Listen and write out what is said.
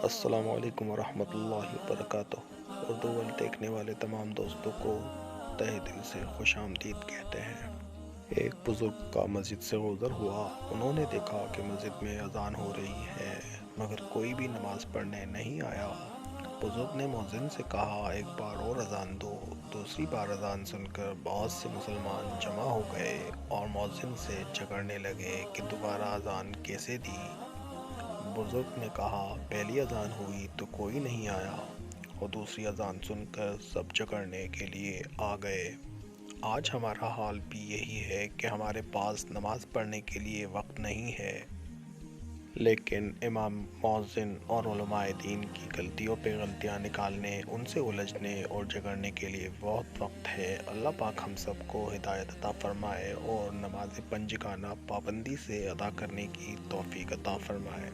السلام علیکم ورحمۃ اللہ وبرکاتہ۔ اردو ورلڈ دیکھنے والے تمام دوستوں کو تہہ دل سے خوش آمدید کہتے ہیں۔ ایک بزرگ کا مسجد سے گزر ہوا۔ انہوں نے دیکھا کہ مسجد میں اذان ہو رہی ہے مگر کوئی بھی نماز پڑھنے نہیں آیا۔ بزرگ نے مؤذن سے کہا، ایک بار اور اذان دو۔ دوسری بار اذان سن کر بہت سے مسلمان جمع ہو گئے اور مؤذن سے جھگڑنے لگے کہ دوبارہ اذان کیسے دی۔ بزرگ نے کہا، پہلی اذان ہوئی تو کوئی نہیں آیا اور دوسری اذان سن کر سب جھگڑنے کے لیے آ گئے۔ آج ہمارا حال بھی یہی ہے کہ ہمارے پاس نماز پڑھنے کے لیے وقت نہیں ہے، لیکن امام، مؤذن اور علماء دین کی غلطیوں پہ غلطیاں نکالنے، ان سے الجھنے اور جھگڑنے کے لیے بہت وقت ہے۔ اللہ پاک ہم سب کو ہدایت عطا فرمائے اور نماز پنجگانہ پابندی سے ادا کرنے کی توفیق عطا فرمائے۔